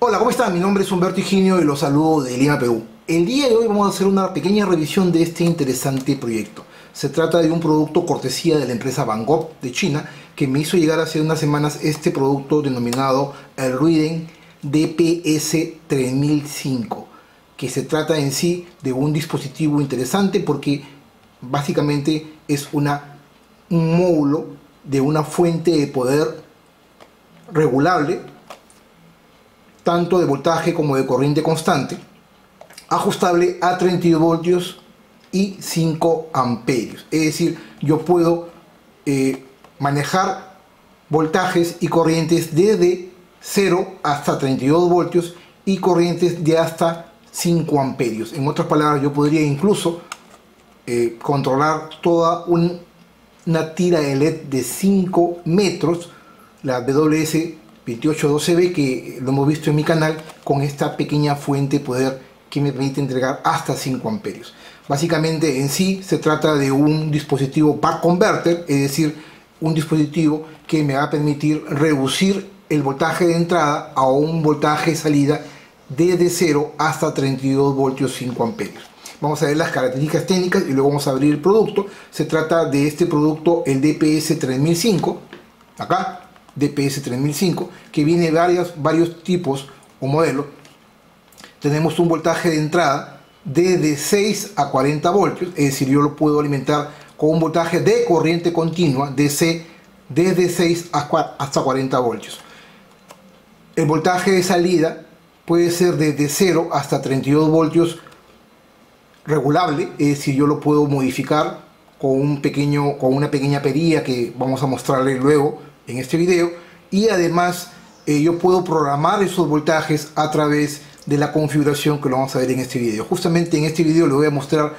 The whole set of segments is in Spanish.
Hola, ¿cómo están? Mi nombre es Humberto Higinio y los saludo de Lima, Perú. El día de hoy vamos a hacer una pequeña revisión de este interesante proyecto. Se trata de un producto cortesía de la empresa Van Gogh de China que me hizo llegar hace unas semanas este producto denominado el Ruiden DPS3005, que se trata en sí de un dispositivo interesante porque básicamente es un módulo de una fuente de poder regulable tanto de voltaje como de corriente constante, ajustable a 32 voltios y 5 amperios. Es decir, yo puedo manejar voltajes y corrientes desde 0 hasta 32 voltios y corrientes de hasta 5 amperios. En otras palabras, yo podría incluso controlar toda una tira de LED de 5 metros, la WS2812B, que lo hemos visto en mi canal, con esta pequeña fuente de poder que me permite entregar hasta 5 amperios. Básicamente en sí se trata de un dispositivo buck converter, es decir, un dispositivo que me va a permitir reducir el voltaje de entrada a un voltaje de salida desde 0 hasta 32 voltios 5 amperios. Vamos a ver las características técnicas y luego vamos a abrir el producto. Se trata de este producto, el DPS3005, acá, DPS3005, que viene varios tipos o modelos. Tenemos un voltaje de entrada desde 6 a 40 voltios, es decir, yo lo puedo alimentar con un voltaje de corriente continua desde 6 hasta 40 voltios. El voltaje de salida puede ser desde 0 hasta 32 voltios regulable, es decir, yo lo puedo modificar con una pequeña perilla que vamos a mostrarle luego en este video, y además yo puedo programar esos voltajes a través de la configuración que lo vamos a ver en este video. Justamente en este video le voy a mostrar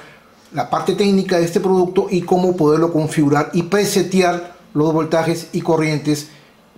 la parte técnica de este producto y cómo poderlo configurar y presetear los voltajes y corrientes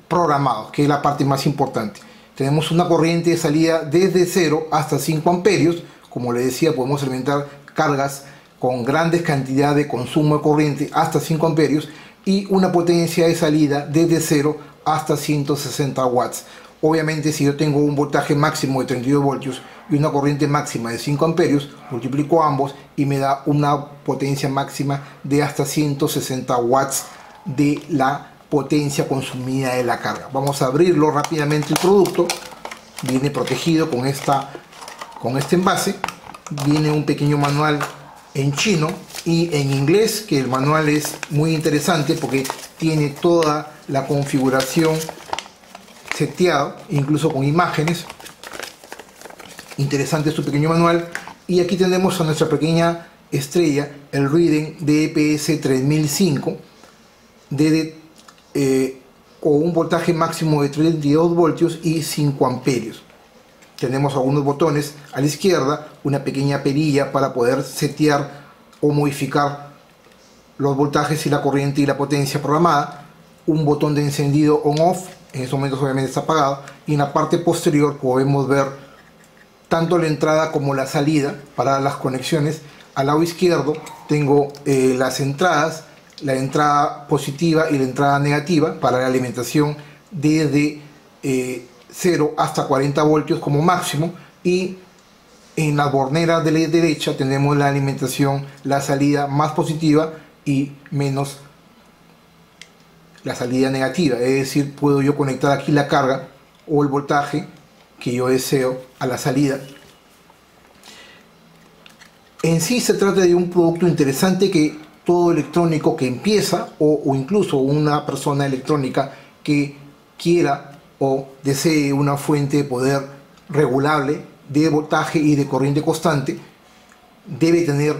programados, que es la parte más importante. Tenemos una corriente de salida desde 0 hasta 5 amperios. Como les decía, podemos alimentar cargas con grandes cantidades de consumo de corriente hasta 5 amperios y una potencia de salida desde 0 hasta 160 watts. Obviamente, si yo tengo un voltaje máximo de 32 voltios y una corriente máxima de 5 amperios, multiplico ambos y me da una potencia máxima de hasta 160 watts de la potencia consumida de la carga. Vamos a abrirlo rápidamente el producto. Viene protegido con este envase. Viene un pequeño manual en chino y en inglés, que el manual es muy interesante porque tiene toda la configuración seteada, incluso con imágenes. Interesante su pequeño manual. Y aquí tenemos a nuestra pequeña estrella, el Ruiden DPS3005, con un voltaje máximo de 32 voltios y 5 amperios. Tenemos algunos botones a la izquierda, una pequeña perilla para poder setear o modificar los voltajes y la corriente y la potencia programada, un botón de encendido on-off, en estos momentos obviamente está apagado, y en la parte posterior podemos ver tanto la entrada como la salida para las conexiones. Al lado izquierdo tengo las entradas, la entrada positiva y la entrada negativa para la alimentación desde 0 hasta 40 voltios como máximo, y en la bornera de la derecha tenemos la alimentación, la salida más positiva y menos la salida negativa, es decir, puedo yo conectar aquí la carga o el voltaje que yo deseo a la salida. En sí se trata de un producto interesante que todo electrónico que empieza o incluso una persona electrónica que quiera o desee una fuente de poder regulable de voltaje y de corriente constante debe tener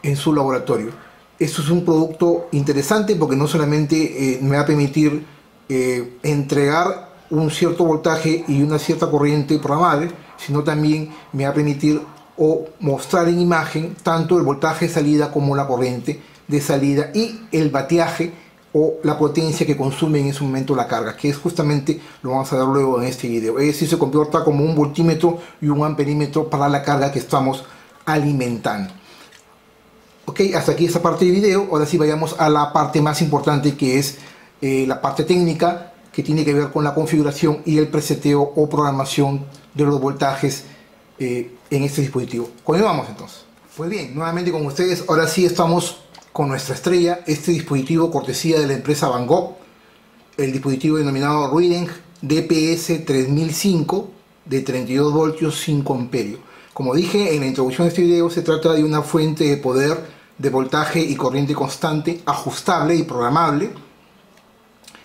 en su laboratorio. Esto es un producto interesante porque no solamente me va a permitir entregar un cierto voltaje y una cierta corriente programable, sino también me va a permitir o mostrar en imagen tanto el voltaje de salida como la corriente de salida y el bateaje o la potencia que consume en ese momento la carga, que es justamente lo vamos a ver luego en este video. Es decir, se comporta como un voltímetro y un amperímetro para la carga que estamos alimentando. Ok, hasta aquí esta parte del video. Ahora sí vayamos a la parte más importante, que es la parte técnica, que tiene que ver con la configuración y el preseteo o programación de los voltajes en este dispositivo. Continuamos entonces. Pues bien, nuevamente con ustedes, ahora sí estamos con nuestra estrella, este dispositivo cortesía de la empresa Van Gogh, el dispositivo denominado Reading DPS 3005 de 32 voltios 5 amperios. Como dije en la introducción de este video, se trata de una fuente de poder de voltaje y corriente constante, ajustable y programable,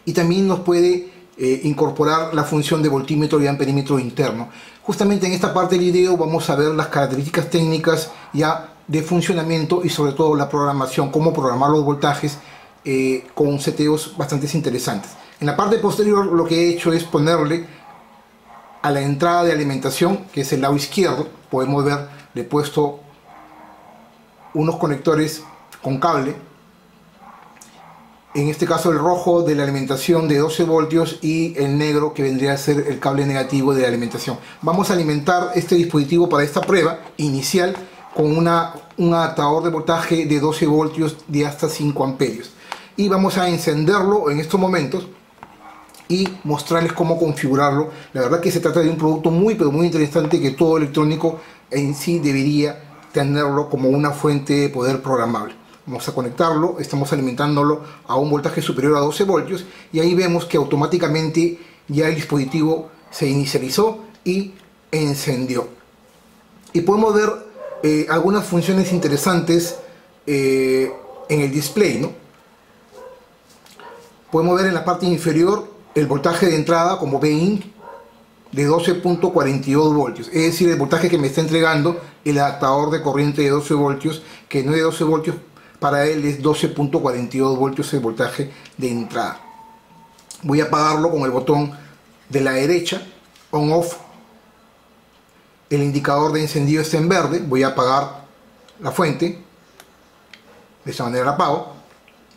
y también nos puede incorporar la función de voltímetro y amperímetro interno. Justamente en esta parte del video vamos a ver las características técnicas ya de funcionamiento y sobre todo la programación, cómo programar los voltajes con seteos bastante interesantes. En la parte posterior lo que he hecho es ponerle a la entrada de alimentación, que es el lado izquierdo, podemos ver, le he puesto unos conectores con cable, en este caso el rojo de la alimentación de 12 voltios y el negro que vendría a ser el cable negativo de la alimentación. Vamos a alimentar este dispositivo para esta prueba inicial con un adaptador de voltaje de 12 voltios de hasta 5 amperios. Y vamos a encenderlo en estos momentos y mostrarles cómo configurarlo. La verdad que se trata de un producto muy interesante que todo electrónico en sí debería tenerlo como una fuente de poder programable. Vamos a conectarlo, estamos alimentándolo a un voltaje superior a 12 voltios y ahí vemos que automáticamente ya el dispositivo se inicializó y encendió. Y podemos ver algunas funciones interesantes en el display, ¿no? Podemos ver en la parte inferior el voltaje de entrada, como ven, de 12.42 voltios, es decir, el voltaje que me está entregando el adaptador de corriente de 12 voltios, que no es de 12 voltios, para él es 12.42 voltios el voltaje de entrada. Voy a apagarlo con el botón de la derecha, on off. El indicador de encendido está en verde. Voy a apagar la fuente, de esta manera la apago.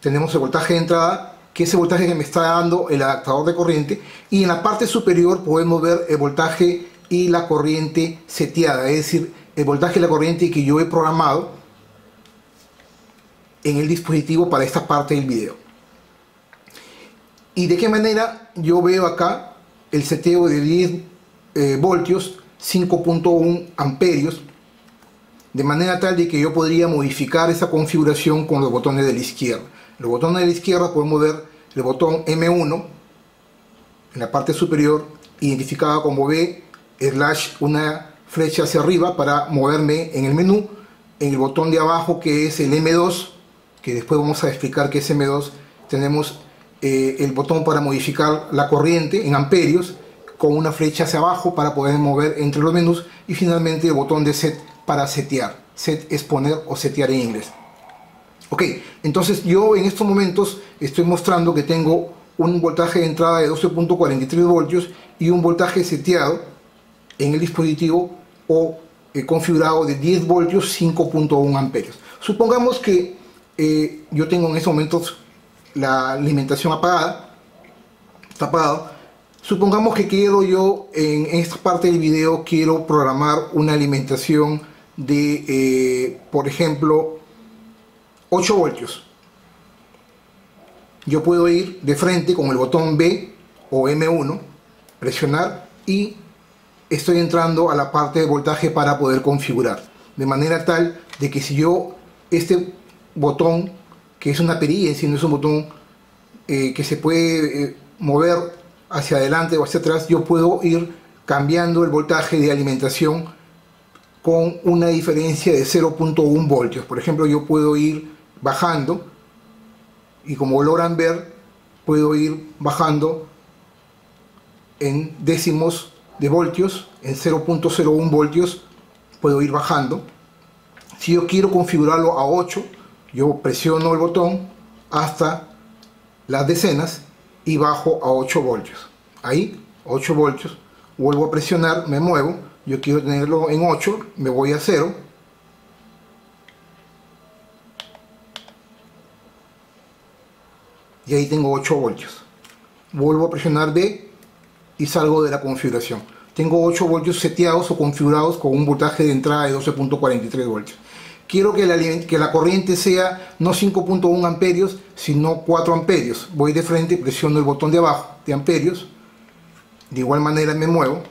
Tenemos el voltaje de entrada, que es el voltaje que me está dando el adaptador de corriente, y en la parte superior podemos ver el voltaje y la corriente seteada, es decir, el voltaje y la corriente que yo he programado en el dispositivo para esta parte del video. Y de qué manera yo veo acá el seteo de 10 voltios 5.1 amperios, de manera tal de que yo podría modificar esa configuración con los botones de la izquierda. Los botones de la izquierda podemos ver el botón M1 en la parte superior, identificado como B/ una flecha hacia arriba para moverme en el menú. En el botón de abajo, que es el M2, que después vamos a explicar qué es M2, tenemos el botón para modificar la corriente en amperios con una flecha hacia abajo para poder mover entre los menús, y finalmente el botón de set para setear. Set es poner o setear en inglés. Ok, entonces yo en estos momentos estoy mostrando que tengo un voltaje de entrada de 12.43 voltios y un voltaje seteado en el dispositivo o configurado de 10 voltios 5.1 amperios. Supongamos que yo tengo en estos momentos la alimentación apagada, está apagado. Supongamos que quiero yo en esta parte del video quiero programar una alimentación de por ejemplo 8 voltios. Yo puedo ir de frente con el botón B o M1, presionar, y estoy entrando a la parte de voltaje para poder configurar, de manera tal de que si yo este botón, que es una perilla, si no es un botón que se puede mover hacia adelante o hacia atrás, yo puedo ir cambiando el voltaje de alimentación con una diferencia de 0.1 voltios. Por ejemplo, yo puedo ir bajando, y como logran ver, puedo ir bajando en décimos de voltios, en 0.01 voltios puedo ir bajando. Si yo quiero configurarlo a 8, yo presiono el botón hasta las decenas y bajo a 8 voltios. Ahí, 8 voltios, vuelvo a presionar, me muevo, yo quiero tenerlo en 8, me voy a 0. Y ahí tengo 8 voltios. Vuelvo a presionar B y salgo de la configuración. Tengo 8 voltios seteados o configurados con un voltaje de entrada de 12.43 voltios. quiero que la corriente sea no 5.1 amperios, sino 4 amperios. Voy de frente, presiono el botón de abajo de amperios. De igual manera me muevo.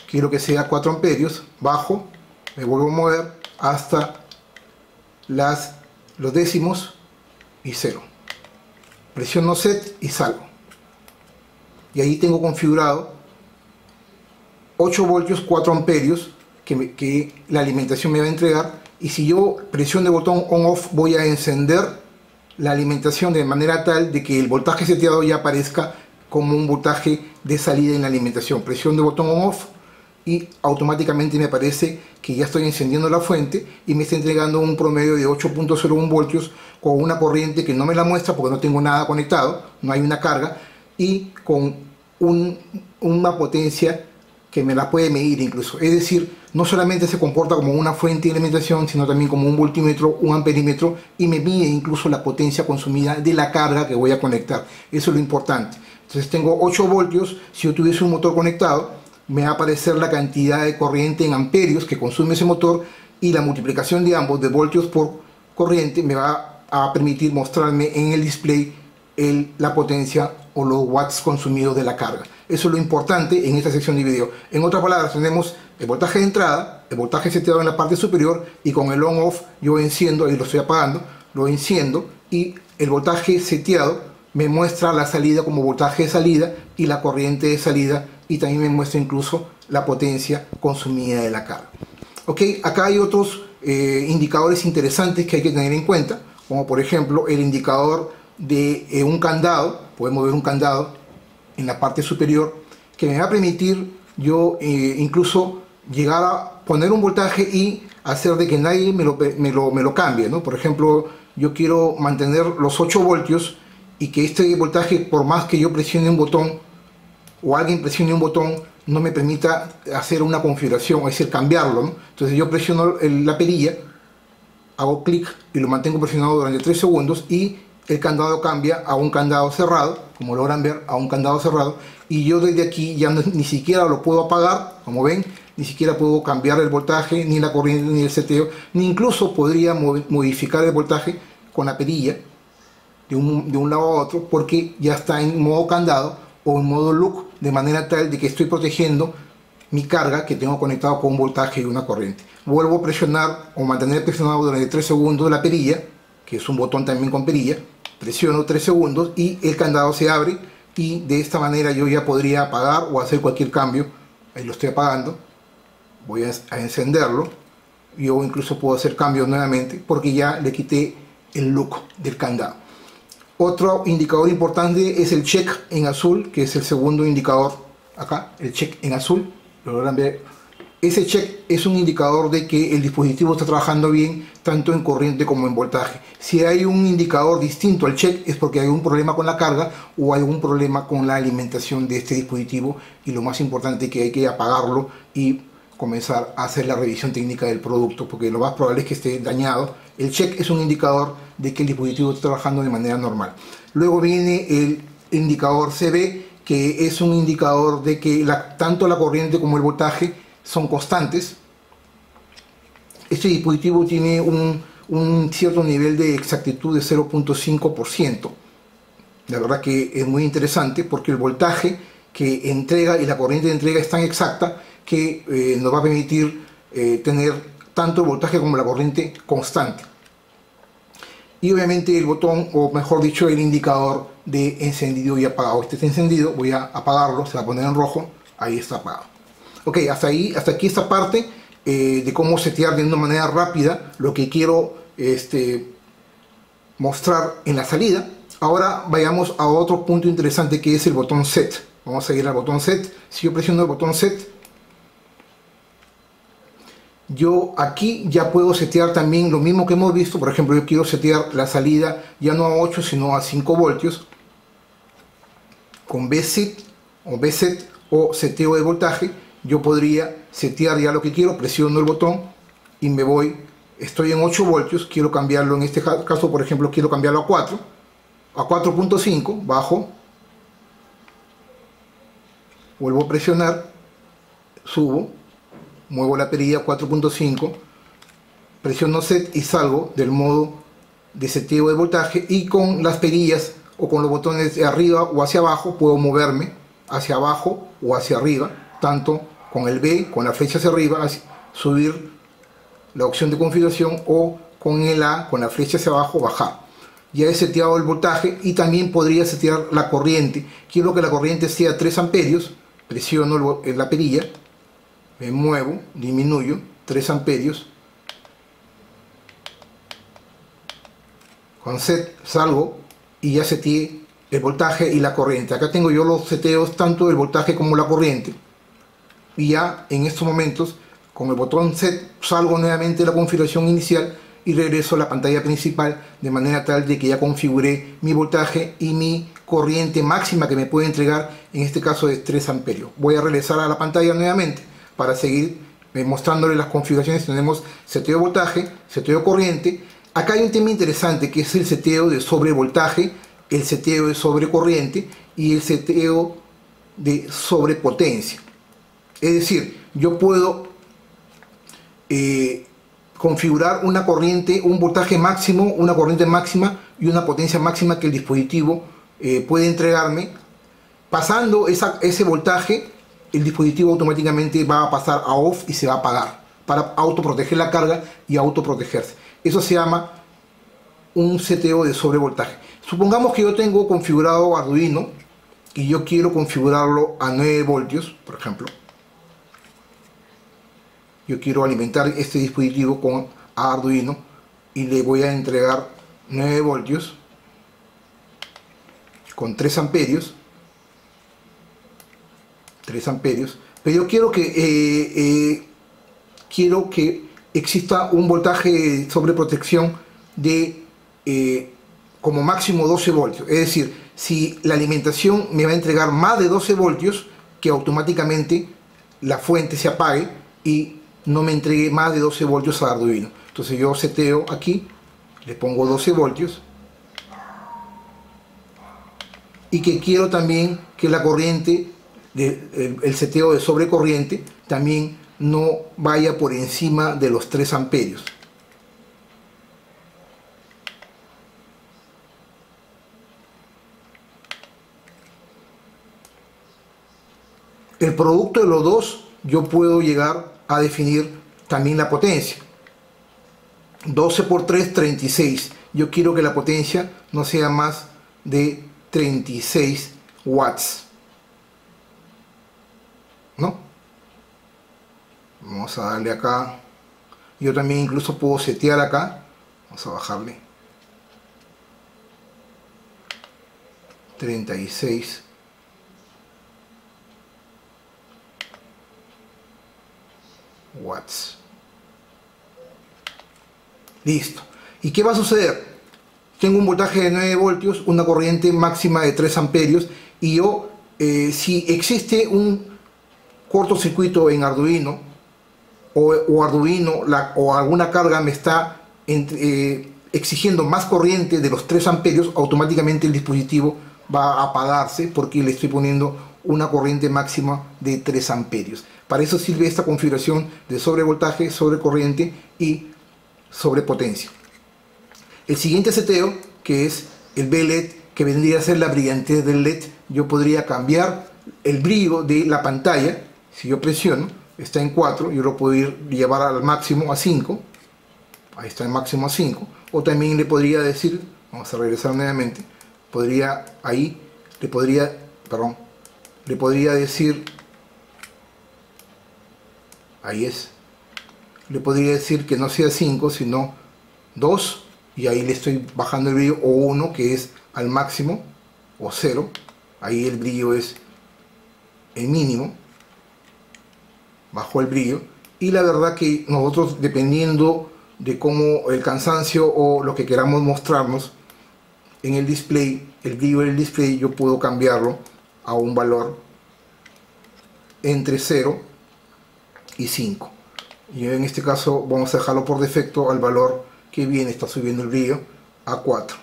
Quiero que sea 4 amperios. Bajo, me vuelvo a mover hasta los décimos y 0. Presiono set y salgo. Y ahí tengo configurado 8 voltios, 4 amperios que la alimentación me va a entregar. Y si yo presiono el botón on-off, voy a encender la alimentación de manera tal de que el voltaje seteado ya aparezca como un voltaje de salida en la alimentación. Presiono el botón on-off y automáticamente me aparece que ya estoy encendiendo la fuente y me está entregando un promedio de 8.01 voltios con una corriente que no me la muestra porque no tengo nada conectado, no hay una carga, y con una potencia que me la puede medir incluso. Es decir, no solamente se comporta como una fuente de alimentación, sino también como un voltímetro, un amperímetro, y me mide incluso la potencia consumida de la carga que voy a conectar. Eso es lo importante. Entonces tengo 8 voltios. Si yo tuviese un motor conectado, me va a aparecer la cantidad de corriente en amperios que consume ese motor, y la multiplicación de ambos, de voltios por corriente, me va a permitir mostrarme en el display la potencia o los watts consumidos de la carga. Eso es lo importante en esta sección de video. En otras palabras, tenemos el voltaje de entrada, el voltaje seteado en la parte superior, y con el on-off yo enciendo, ahí lo estoy apagando, lo enciendo, y el voltaje seteado me muestra la salida como voltaje de salida y la corriente de salida, y también me muestra incluso la potencia consumida de la carga. Ok, acá hay otros indicadores interesantes que hay que tener en cuenta, como por ejemplo el indicador de un candado. Podemos ver un candado en la parte superior que me va a permitir yo incluso llegar a poner un voltaje y hacer de que nadie me lo cambie, ¿no? Por ejemplo, yo quiero mantener los 8 voltios y que este voltaje, por más que yo presione un botón o alguien presione un botón, no me permita hacer una configuración, es decir, cambiarlo, ¿no? Entonces yo presiono la perilla, hago clic y lo mantengo presionado durante 3 segundos, y el candado cambia a un candado cerrado, como logran ver, a un candado cerrado, y yo desde aquí ya ni siquiera lo puedo apagar, como ven, ni siquiera puedo cambiar el voltaje, ni la corriente, ni el seteo, ni incluso podría modificar el voltaje con la perilla de un lado a otro, porque ya está en modo candado o en modo look, de manera tal de que estoy protegiendo mi carga que tengo conectado con un voltaje y una corriente. Vuelvo a presionar o mantener presionado durante 3 segundos la perilla, que es un botón también con perilla. Presiono 3 segundos y el candado se abre, y de esta manera yo ya podría apagar o hacer cualquier cambio. Ahí lo estoy apagando, voy a encenderlo. Yo incluso puedo hacer cambios nuevamente porque ya le quité el look del candado. Otro indicador importante es el check en azul, que es el segundo indicador acá, el check en azul. Lo logran ver. Ese check es un indicador de que el dispositivo está trabajando bien, tanto en corriente como en voltaje. Si hay un indicador distinto al check, es porque hay un problema con la carga o hay algún problema con la alimentación de este dispositivo, y lo más importante es que hay que apagarlo y comenzar a hacer la revisión técnica del producto, porque lo más probable es que esté dañado. El check es un indicador de que el dispositivo está trabajando de manera normal. Luego viene el indicador CB, que es un indicador de que tanto la corriente como el voltaje son constantes. Este dispositivo tiene un cierto nivel de exactitud de 0.5%. La verdad que es muy interesante porque el voltaje que entrega y la corriente de entrega es tan exacta que nos va a permitir tener tanto el voltaje como la corriente constante. Y obviamente el botón, o mejor dicho, el indicador de encendido y apagado. Este está encendido, voy a apagarlo, se va a poner en rojo, ahí está apagado. Ok, hasta aquí esta parte de cómo setear de una manera rápida lo que quiero mostrar en la salida. Ahora vayamos a otro punto interesante, que es el botón set. Vamos a ir al botón set. Si yo presiono el botón set, yo aquí ya puedo setear también lo mismo que hemos visto. Por ejemplo, yo quiero setear la salida ya no a 8 sino a 5 voltios con VSET o seteo de voltaje. Yo podría setear ya lo que quiero, presiono el botón y me voy. Estoy en 8 voltios, quiero cambiarlo, en este caso por ejemplo quiero cambiarlo a 4, a 4.5, bajo, vuelvo a presionar, subo, muevo la perilla a 4.5, presiono set y salgo del modo de seteo de voltaje, y con las perillas o con los botones de arriba o hacia abajo puedo moverme hacia abajo o hacia arriba, tanto con el B, con la flecha hacia arriba, subir la opción de configuración, o con el A, con la flecha hacia abajo, bajar. Ya he seteado el voltaje y también podría setear la corriente. Quiero que la corriente sea 3 amperios, presiono la perilla, me muevo, disminuyo, 3 amperios, con set salgo y ya seteé el voltaje y la corriente. Acá tengo yo los seteos tanto del voltaje como la corriente, y ya en estos momentos con el botón set salgo nuevamente de la configuración inicial y regreso a la pantalla principal, de manera tal de que ya configuré mi voltaje y mi corriente máxima que me puede entregar, en este caso de 3 amperios. Voy a regresar a la pantalla nuevamente para seguir mostrándole las configuraciones. Tenemos seteo de voltaje, seteo de corriente. Acá hay un tema interesante que es el seteo de sobrevoltaje, el seteo de sobrecorriente y el seteo de sobrepotencia. Es decir, yo puedo configurar una corriente, un voltaje máximo, una corriente máxima y una potencia máxima que el dispositivo puede entregarme. Pasando ese voltaje, el dispositivo automáticamente va a pasar a off y se va a apagar para autoproteger la carga y autoprotegerse. Eso se llama un seteo de sobrevoltaje. Supongamos que yo tengo configurado Arduino y yo quiero configurarlo a 9 voltios, por ejemplo. Yo quiero alimentar este dispositivo con Arduino y le voy a entregar 9 voltios con 3 amperios. 3 amperios. Pero yo quiero que exista un voltaje de sobreprotección de como máximo 12 voltios. Es decir, si la alimentación me va a entregar más de 12 voltios, que automáticamente la fuente se apague y no me entregue más de 12 voltios a Arduino. Entonces yo seteo aquí, le pongo 12 voltios, y que quiero también que la corriente, el seteo de sobrecorriente, también no vaya por encima de los 3 amperios. El producto de los dos, yo puedo llegar a definir también la potencia. 12 por 3, 36. Yo quiero que la potencia no sea más de 36 watts. ¿No? Vamos a darle acá. Yo también incluso puedo setear acá. Vamos a bajarle. 36 watts. Listo. ¿Y qué va a suceder? Tengo un voltaje de 9 voltios, una corriente máxima de 3 amperios, y yo, si existe un cortocircuito en Arduino, o Arduino o alguna carga me está exigiendo más corriente de los 3 amperios, automáticamente el dispositivo va a apagarse porque le estoy poniendo una corriente máxima de 3 amperios. Para eso sirve esta configuración de sobrevoltaje, sobrecorriente y sobrepotencia. El siguiente seteo, que es el B-LED, que vendría a ser la brillantez del LED, yo podría cambiar el brillo de la pantalla. Si yo presiono, está en 4, yo lo puedo llevar al máximo a 5. Ahí está el máximo a 5. O también le podría decir, vamos a regresar nuevamente, le podría decir, ahí es, le podría decir que no sea 5 sino 2, y ahí le estoy bajando el brillo, o 1, que es al máximo, o 0, ahí el brillo es el mínimo, bajo el brillo. Y la verdad que nosotros, dependiendo de cómo el cansancio o lo que queramos mostrarnos en el display, el brillo del display, yo puedo cambiarlo a un valor entre 0 y 5. Y en este caso vamos a dejarlo por defecto al valor que viene, está subiendo el brillo a 4.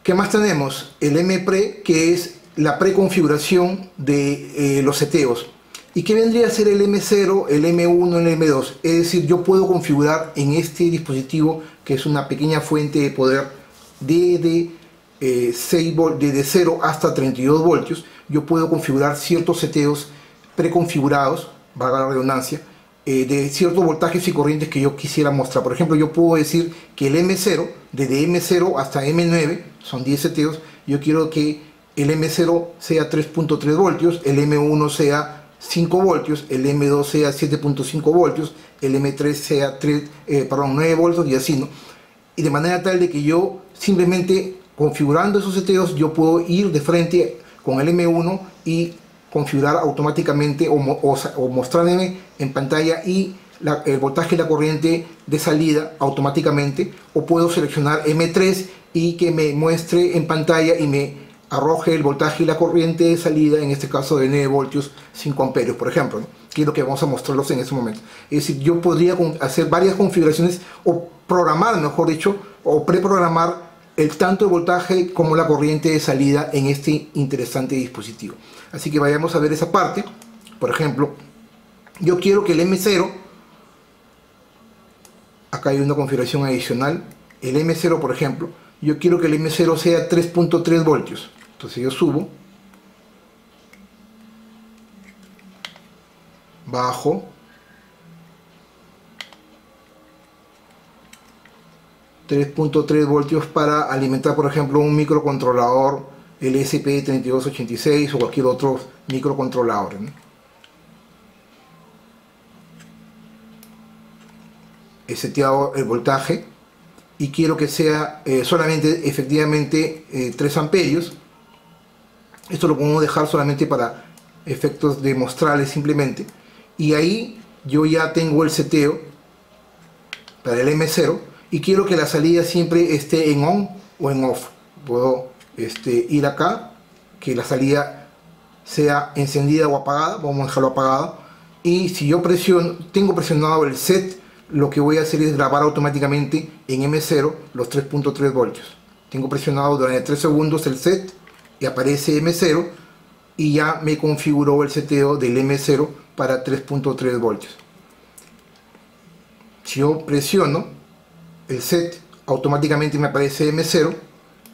¿Qué más tenemos? El MPre, que es la preconfiguración de los seteos. ¿Y qué vendría a ser el M0, el M1, el M2? Es decir, yo puedo configurar en este dispositivo, que es una pequeña fuente de poder desde 0 hasta 32 voltios, yo puedo configurar ciertos seteos preconfigurados, valga la redundancia, de ciertos voltajes y corrientes que yo quisiera mostrar. Por ejemplo, yo puedo decir que el M0, desde M0 hasta M9, son 10 seteos, yo quiero que el M0 sea 3.3 voltios, el M1 sea 5 voltios, el M2 sea 7.5 voltios, el M3 sea 9 voltios y así, ¿no? Y de manera tal de que yo simplemente configurando esos seteos yo puedo ir de frente con el M1 y configurar automáticamente o mostrarme en pantalla y el voltaje y la corriente de salida automáticamente, o puedo seleccionar M3 y que me muestre en pantalla y me arroje el voltaje y la corriente de salida, en este caso de 9 voltios 5 amperios, por ejemplo, ¿no? Que es lo que vamos a mostrarlos en este momento. Es decir, yo podría hacer varias configuraciones o programar, mejor dicho, o preprogramar tanto el voltaje como la corriente de salida en este interesante dispositivo. Así que vayamos a ver esa parte. Por ejemplo, yo quiero que el M0, acá hay una configuración adicional, el M0 por ejemplo, yo quiero que el M0 sea 3.3 voltios. Entonces yo subo, bajo, .3 voltios para alimentar, por ejemplo, un microcontrolador, el ESP3286 o cualquier otro microcontrolador, ¿no? He seteado el voltaje y quiero que sea solamente efectivamente 3 amperios. Esto lo podemos dejar solamente para efectos demostrales simplemente. Y ahí yo ya tengo el seteo para el M0 y quiero que la salida siempre esté en on o en off. Puedo ir acá, que la salida sea encendida o apagada. Vamos a dejarlo apagado. Y si yo tengo presionado el set, lo que voy a hacer es grabar automáticamente en M0 los 3.3 voltios. Tengo presionado durante 3 segundos el set y aparece M0 y ya me configuró el seteo del M0 para 3.3 voltios. Si yo presiono el set, automáticamente me aparece M0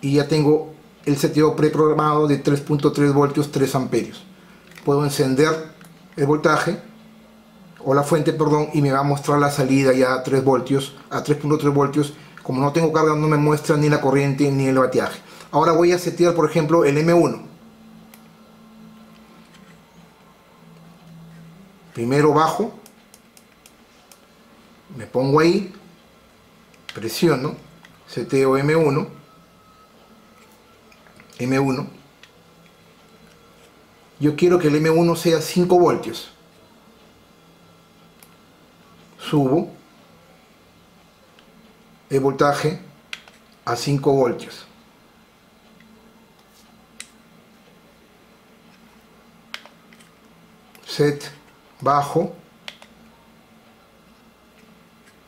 y ya tengo el seteo preprogramado de 3.3 voltios 3 amperios. Puedo encender el voltaje o la fuente, perdón, y me va a mostrar la salida ya a 3 voltios, a 3.3 voltios. Como no tengo carga, no me muestra ni la corriente ni el bateaje. Ahora voy a setear, por ejemplo, el M1. Primero bajo, me pongo ahí, presiono, seteo M1, yo quiero que el M1 sea 5 voltios, subo el voltaje a 5 voltios, set, bajo,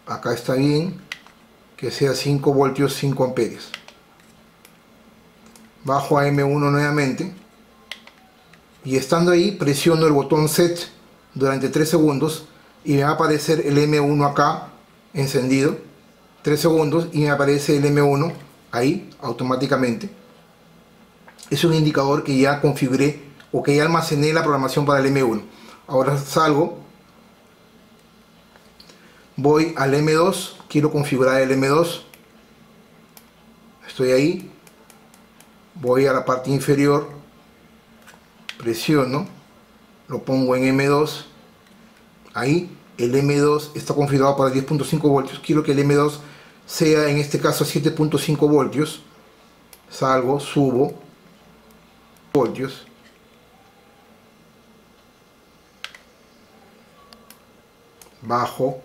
acá está bien, que sea 5 voltios 5 amperios, bajo a M1 nuevamente y estando ahí presiono el botón set durante 3 segundos y me va a aparecer el M1 acá encendido, 3 segundos y me aparece el M1 ahí automáticamente. Es un indicador que ya configuré o que ya almacené la programación para el M1. Ahora salgo, voy al M2, quiero configurar el M2, estoy ahí, voy a la parte inferior, presiono, lo pongo en M2, ahí el M2 está configurado para 10.5 voltios, quiero que el M2 sea en este caso 7.5 voltios, salgo, subo, voltios, bajo,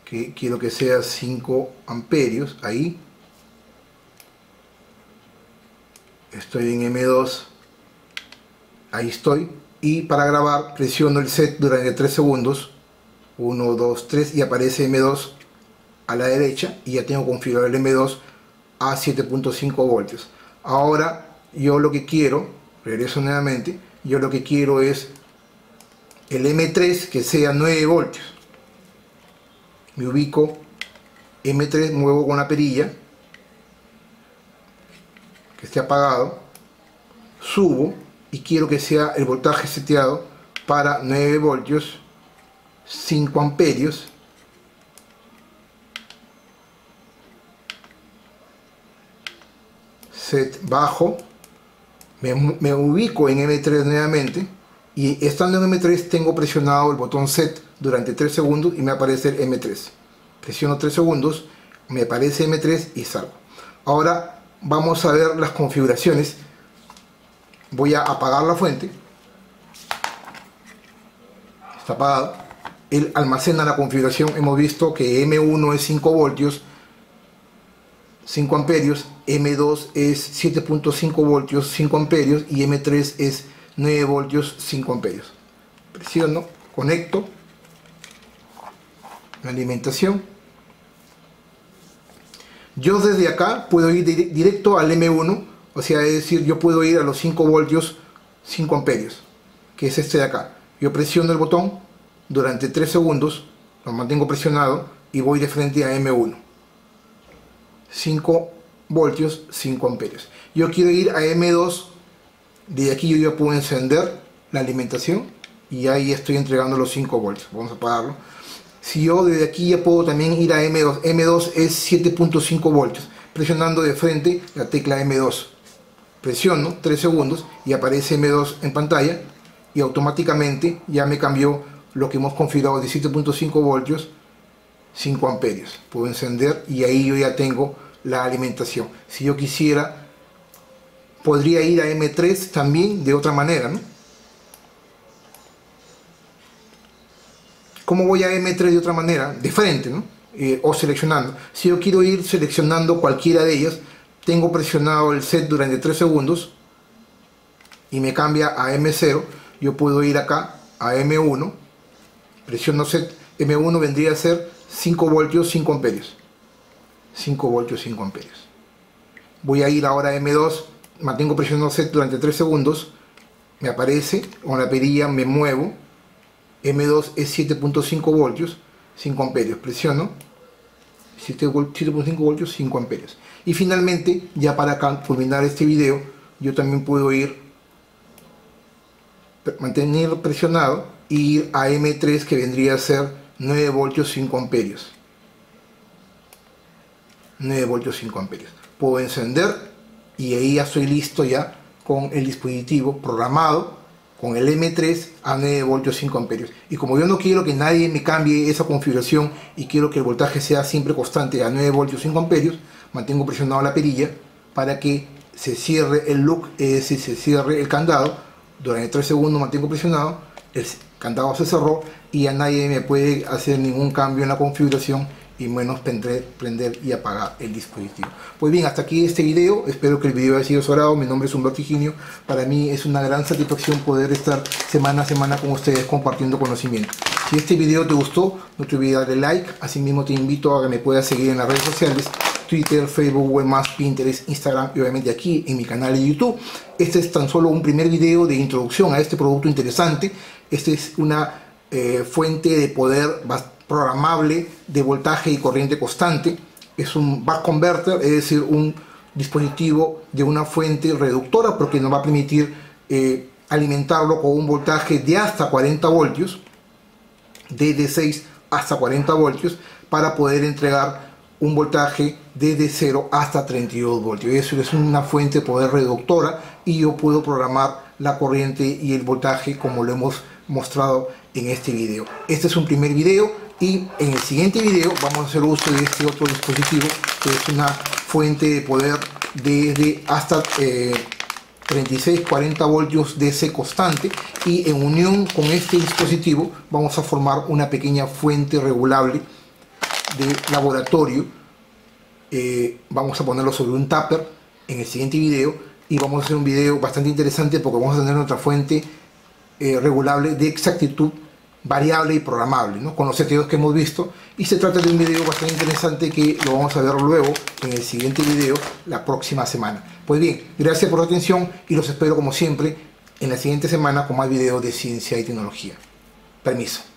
que quiero que sea 5 amperios, ahí, estoy en M2, ahí estoy, y para grabar presiono el set durante 3 segundos, 1, 2, 3 y aparece M2 a la derecha y ya tengo configurado el M2 a 7.5 voltios. Ahora yo lo que quiero, regreso nuevamente, Yo lo que quiero es el M3 que sea 9 voltios. Me ubico M3, muevo con la perilla, que esté apagado, subo y quiero que sea el voltaje seteado para 9 voltios, 5 amperios. Set bajo, me ubico en M3 nuevamente y estando en M3 tengo presionado el botón set durante 3 segundos y me aparece el M3. Presiono 3 segundos, me aparece M3 y salgo. Ahora vamos a ver las configuraciones. Voy a apagar la fuente. Está apagado. Él almacena la configuración. Hemos visto que M1 es 5 voltios, 5 amperios, M2 es 7.5 voltios, 5 amperios y M3 es 9 voltios, 5 amperios. Presiono, conecto la alimentación. Yo desde acá puedo ir directo al M1, o sea, es decir, yo puedo ir a los 5 voltios, 5 amperios, que es este de acá. Yo presiono el botón durante 3 segundos, lo mantengo presionado y voy de frente a M1. 5 voltios, 5 amperios. Yo quiero ir a M2, de aquí yo ya puedo encender la alimentación y ahí estoy entregando los 5 voltios. Vamos a apagarlo. Si yo desde aquí ya puedo también ir a M2, M2 es 7.5 voltios, presionando de frente la tecla M2. Presiono 3 segundos y aparece M2 en pantalla y automáticamente ya me cambió lo que hemos configurado de 7.5 voltios, 5 amperios. Puedo encender y ahí yo ya tengo la alimentación. Si yo quisiera, podría ir a M3 también de otra manera, ¿no? ¿Cómo voy a M3 de otra manera? De frente, ¿no? O seleccionando. Si yo quiero ir seleccionando cualquiera de ellas, tengo presionado el set durante 3 segundos y me cambia a M0. Yo puedo ir acá a M1, presiono set, M1 vendría a ser 5 voltios, 5 amperios. 5 voltios, 5 amperios. Voy a ir ahora a M2, mantengo presionado set durante 3 segundos, me aparece, con la perilla me muevo, M2 es 7.5 voltios, 5 amperios, presiono, 7.5 voltios, 5 amperios. Y finalmente, ya para culminar este video, yo también puedo ir, mantener presionado, e ir a M3 que vendría a ser 9 voltios, 5 amperios. 9 voltios, 5 amperios. Puedo encender y ahí ya estoy listo ya con el dispositivo programado con el M3 a 9 voltios 5 amperios. Y como yo no quiero que nadie me cambie esa configuración y quiero que el voltaje sea siempre constante a 9 voltios 5 amperios, mantengo presionado la perilla para que se cierre el lock, es decir, se cierre el candado. Durante 3 segundos mantengo presionado, el candado se cerró y ya nadie me puede hacer ningún cambio en la configuración y menos prender y apagar el dispositivo. Pues bien, hasta aquí este video. Espero que el video haya sido de su agrado. Mi nombre es Humberto Higinio. Para mí es una gran satisfacción poder estar semana a semana con ustedes compartiendo conocimiento. Si este video te gustó, no te olvides darle like. Asimismo te invito a que me puedas seguir en las redes sociales: Twitter, Facebook, Webmaster, Pinterest, Instagram y obviamente aquí en mi canal de YouTube. Este es tan solo un primer video de introducción a este producto interesante. Este es una fuente de poder programable de voltaje y corriente constante. Es un buck converter, es decir, un dispositivo de una fuente reductora, porque nos va a permitir alimentarlo con un voltaje de hasta 40 voltios, desde 6 hasta 40 voltios, para poder entregar un voltaje desde 0 hasta 32 voltios. Eso es una fuente de poder reductora y yo puedo programar la corriente y el voltaje como lo hemos mostrado en este video. Este es un primer video y en el siguiente video vamos a hacer uso de este otro dispositivo, que es una fuente de poder desde hasta 36-40 voltios DC constante, y en unión con este dispositivo vamos a formar una pequeña fuente regulable de laboratorio. Vamos a ponerlo sobre un tupper en el siguiente video y vamos a hacer un video bastante interesante porque vamos a tener nuestra fuente regulable de exactitud variable y programable, ¿no? Con los seteos que hemos visto, y se trata de un video bastante interesante que lo vamos a ver luego en el siguiente video la próxima semana. Pues bien, gracias por la atención y los espero como siempre en la siguiente semana con más videos de ciencia y tecnología. Permiso.